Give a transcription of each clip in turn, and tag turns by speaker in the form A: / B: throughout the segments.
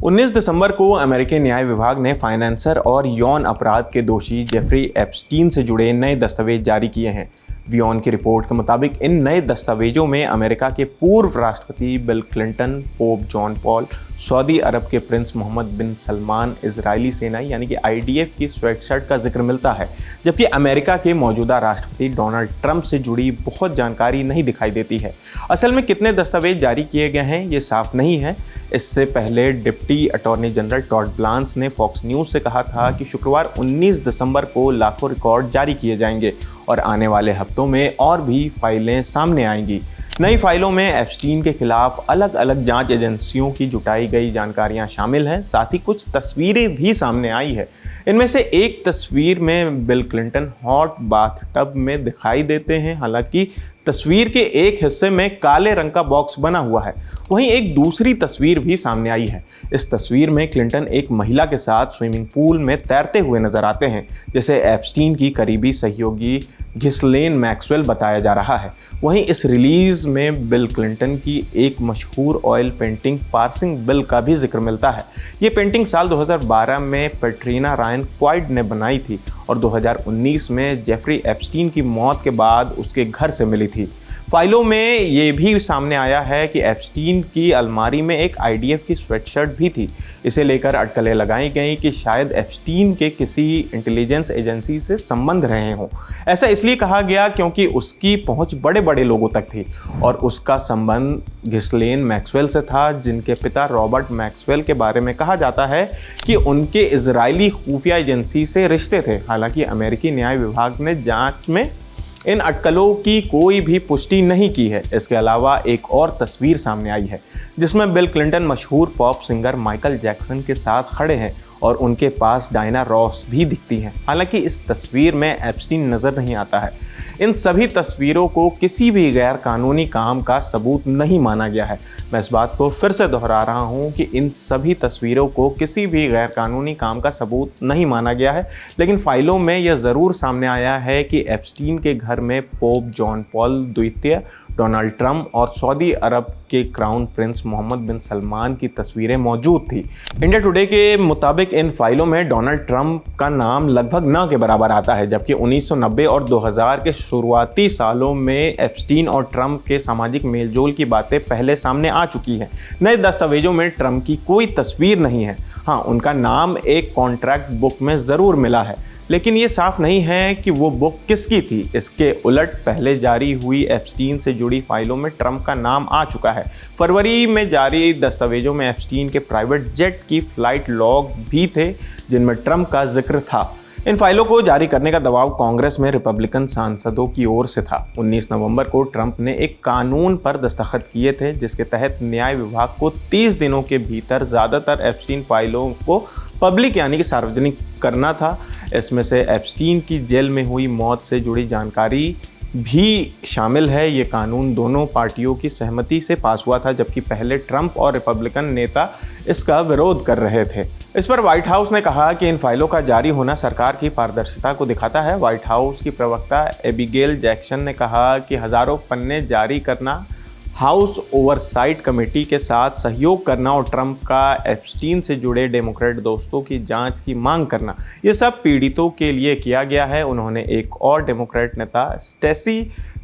A: 19 दिसंबर को अमेरिकी न्याय विभाग ने फाइनेंसर और यौन अपराध के दोषी जेफरी एप्स्टीन से जुड़े नए दस्तावेज जारी किए हैं। वियोन की रिपोर्ट के मुताबिक इन नए दस्तावेजों में अमेरिका के पूर्व राष्ट्रपति Bill Clinton, Pope John Paul, Saudi Arab के prince Mohammed bin Salman, Israeli सेना यानी कि आईडीएफ की स्वेटशर्ट का जिक्र मिलता है, जबकि अमेरिका के मौजूदा राष्ट्रपति डोनाल्ड ट्रंप से जुड़ी बहुत जानकारी नहीं दिखाई देती है। असल में कितने दस्तावेज जारी किए गए हैं ये साफ नहीं है। इससे पहले डिप्टी अटॉर्नी जनरल टॉड ब्लांस ने फॉक्स न्यूज़ से कहा था कि शुक्रवार 19 दिसंबर को लाखों रिकॉर्ड जारी किए जाएंगे और आने वाले हफ्तों में और भी फाइलें सामने आएंगी। नई फाइलों में एप्स्टीन के खिलाफ अलग अलग जांच एजेंसियों की जुटाई गई जानकारियां शामिल हैं। साथ ही कुछ तस्वीरें भी सामने आई है। इनमें से एक तस्वीर में बिल क्लिंटन हॉट बाथटब में दिखाई देते हैं। हालांकि तस्वीर के एक हिस्से में काले रंग का बॉक्स बना हुआ है। वहीं एक दूसरी तस्वीर भी सामने आई है। इस तस्वीर में क्लिंटन एक महिला के साथ स्विमिंग पूल में तैरते हुए नजर आते हैं, जिसे एप्स्टीन की करीबी सहयोगी घिस्लेन मैक्सवेल बताया जा रहा है। वहीं इस रिलीज में बिल क्लिंटन की एक मशहूर ऑयल पेंटिंग पासिंग बिल का भी जिक्र मिलता है। ये पेंटिंग साल 2012 में पैट्रिना रायन क्वाइड ने बनाई थी और 2019 में जेफरी एप्स्टीन की मौत के बाद उसके घर से मिली थी। फाइलों में ये भी सामने आया है कि एप्स्टीन की अलमारी में एक आईडीएफ की स्वेटशर्ट भी थी। इसे लेकर अटकलें लगाई गई कि शायद एप्स्टीन के किसी इंटेलिजेंस एजेंसी से संबंध रहे हों। ऐसा इसलिए कहा गया क्योंकि उसकी पहुंच बड़े बड़े लोगों तक थी और उसका संबंध घिस्लेन मैक्सवेल से था, जिनके पिता रॉबर्ट मैक्सवेल के बारे में कहा जाता है कि उनके इजरायली खुफिया एजेंसी से रिश्ते थे। हालांकि अमेरिकी न्याय विभाग ने जांच में इन अटकलों की कोई भी पुष्टि नहीं की है। इसके अलावा एक और तस्वीर सामने आई है जिसमें बिल क्लिंटन मशहूर पॉप सिंगर माइकल जैक्सन के साथ खड़े हैं और उनके पास डायना रॉस भी दिखती हैं। हालांकि इस तस्वीर में एप्स्टीन नज़र नहीं आता है। इन सभी तस्वीरों को किसी भी गैर कानूनी काम का सबूत नहीं माना गया है। मैं इस बात को फिर से दोहरा रहा हूं कि इन सभी तस्वीरों को किसी भी गैर कानूनी काम का सबूत नहीं माना गया है, लेकिन फाइलों में यह ज़रूर सामने आया है कि एप्स्टीन के घर में पोप जॉन पॉल द्वितीय, डोनाल्ड ट्रंप और सऊदी अरब के crown Prince Mohammed bin Salman की तस्वीरें मौजूद थी। इंडिया टुडे के मुताबिक इन फाइलों में डोनाल्ड ट्रंप का नाम लगभग न के बराबर आता है, जबकि 1990 और 2000 के शुरुआती सालों में एप्स्टीन और ट्रंप के सामाजिक मेलजोल की बातें पहले सामने आ चुकी हैं। नए दस्तावेजों में ट्रंप की कोई तस्वीर नहीं है। हाँ, उनका नाम एक कॉन्ट्रैक्ट बुक में ज़रूर मिला है, लेकिन ये साफ नहीं है कि वो बुक किसकी थी। इसके उलट पहले जारी हुई एप्स्टीन से जुड़ी फाइलों में ट्रंप का नाम आ चुका है। फरवरी में जारी दस्तावेजों में एप्स्टीन के प्राइवेट जेट की फ्लाइट लॉग भी थे जिनमें ट्रंप का जिक्र था। इन फाइलों को जारी करने का दबाव कांग्रेस में रिपब्लिकन सांसदों की ओर से था। 19 नवंबर को ट्रंप ने एक कानून पर दस्तखत किए थे जिसके तहत न्याय विभाग को 30 दिनों के भीतर ज़्यादातर एप्स्टीन फाइलों को पब्लिक यानी कि सार्वजनिक करना था। इसमें से एप्स्टीन की जेल में हुई मौत से जुड़ी जानकारी भी शामिल है। ये कानून दोनों पार्टियों की सहमति से पास हुआ था, जबकि पहले ट्रंप और रिपब्लिकन नेता इसका विरोध कर रहे थे। इस पर व्हाइट हाउस ने कहा कि इन फाइलों का जारी होना सरकार की पारदर्शिता को दिखाता है। व्हाइट हाउस की प्रवक्ता एबिगेल जैक्सन ने कहा कि हज़ारों पन्ने जारी करना, हाउस ओवरसाइट कमेटी के साथ सहयोग करना और ट्रंप का एप्स्टीन से जुड़े डेमोक्रेट दोस्तों की जांच की मांग करना, ये सब पीड़ितों के लिए किया गया है। उन्होंने एक और डेमोक्रेट नेता स्टेसी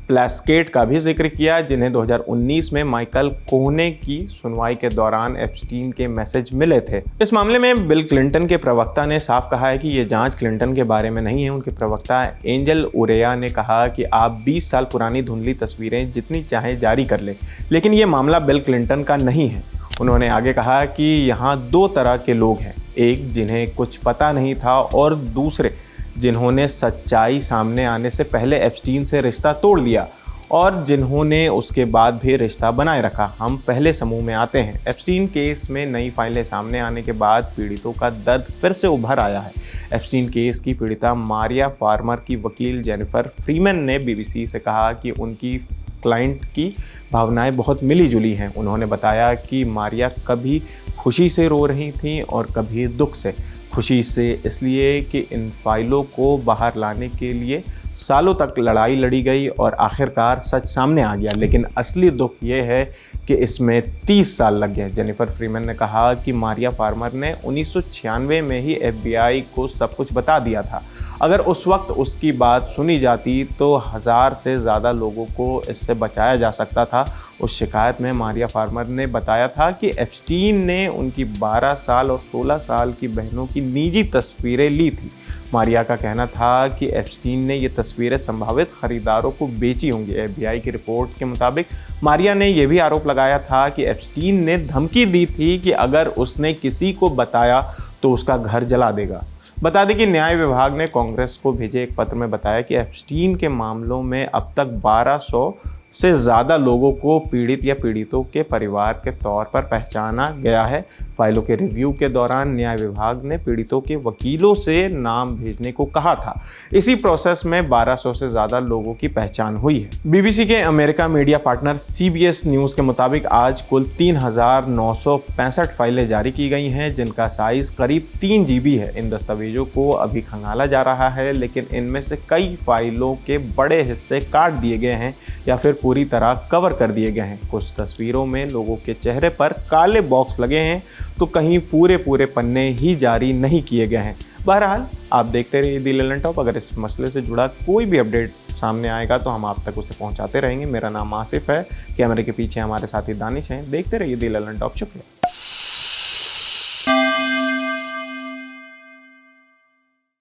A: प्लास्केट का भी जिक्र किया, जिन्हें 2019 में माइकल कोहने की सुनवाई के दौरान एप्स्टीन के मैसेज मिले थे। इस मामले में बिल क्लिंटन के प्रवक्ता ने साफ कहा है कि ये जांच क्लिंटन के बारे में नहीं है। उनके प्रवक्ता एंजल उरेया ने कहा कि आप 20 साल पुरानी धुंधली तस्वीरें जितनी चाहें जारी कर लें, लेकिन ये मामला बिल क्लिंटन का नहीं है। उन्होंने आगे कहा कि यहाँ दो तरह के लोग हैं, एक जिन्हें कुछ पता नहीं था और दूसरे जिन्होंने सच्चाई सामने आने से पहले एप्स्टीन से रिश्ता तोड़ लिया और जिन्होंने उसके बाद भी रिश्ता बनाए रखा। हम पहले समूह में आते हैं। एप्स्टीन केस में नई फाइलें सामने आने के बाद पीड़ितों का दर्द फिर से उभर आया है। एप्स्टीन केस की पीड़िता मारिया फार्मर की वकील जेनिफर फ्रीमैन ने बीबीसी से कहा कि उनकी क्लाइंट की भावनाएं बहुत मिली जुली हैं। उन्होंने बताया कि मारिया कभी खुशी से रो रही थी और कभी दुख से। खुशी से इसलिए कि इन फाइलों को बाहर लाने के लिए सालों तक लड़ाई लड़ी गई और आखिरकार सच सामने आ गया। लेकिन असली दुख ये है कि इसमें 30 साल लग गए। जेनिफर फ्रीमैन ने कहा कि मारिया फार्मर ने 1996 में ही FBI को सब कुछ बता दिया था। अगर उस वक्त उसकी बात सुनी जाती तो 1000 से ज़्यादा लोगों को इससे बचाया जा सकता था। उस शिकायत में मारिया फार्मर ने बताया था कि एप्स्टीन ने उनकी 12 साल और 16 साल की बहनों की निजी तस्वीरें ली थी। मारिया का कहना था कि एप्स्टीन ने ये तस्वीरें संभावित खरीदारों को बेची होंगी। FBI की रिपोर्ट के मुताबिक मारिया ने यह भी आरोप लगाया था कि एप्स्टीन ने धमकी दी थी कि अगर उसने किसी को बताया तो उसका घर जला देगा। बता दें कि न्याय विभाग ने कांग्रेस को भेजे एक पत्र में बताया कि एप्स्टीन के मामलों में अब तक 1200 से ज़्यादा लोगों को पीड़ित या पीड़ितों के परिवार के तौर पर पहचाना गया है। फाइलों के रिव्यू के दौरान न्याय विभाग ने पीड़ितों के वकीलों से नाम भेजने को कहा था। इसी प्रोसेस में 1200 से ज़्यादा लोगों की पहचान हुई है। BBC के America media partner CBS news के मुताबिक आज कुल 3965 फाइलें जारी की गई हैं, जिनका साइज़ करीब 3 GB है। इन दस्तावेजों को अभी खंगाला जा रहा है, लेकिन इनमें से कई फाइलों के बड़े हिस्से काट दिए गए हैं या फिर पूरी तरह कवर कर दिए गए हैं। कुछ तस्वीरों में लोगों के चेहरे पर काले बॉक्स लगे हैं तो कहीं पूरे पन्ने ही जारी नहीं किए गए हैं। बहरहाल आप देखते रहिए दी ललन टॉप। अगर इस मसले से जुड़ा कोई भी अपडेट सामने आएगा तो हम आप तक उसे पहुंचाते रहेंगे। मेरा नाम आसिफ है, कैमरे के पीछे हमारे साथी दानिश हैं। देखते रहिए दी ललन टॉप। शुक्रिया।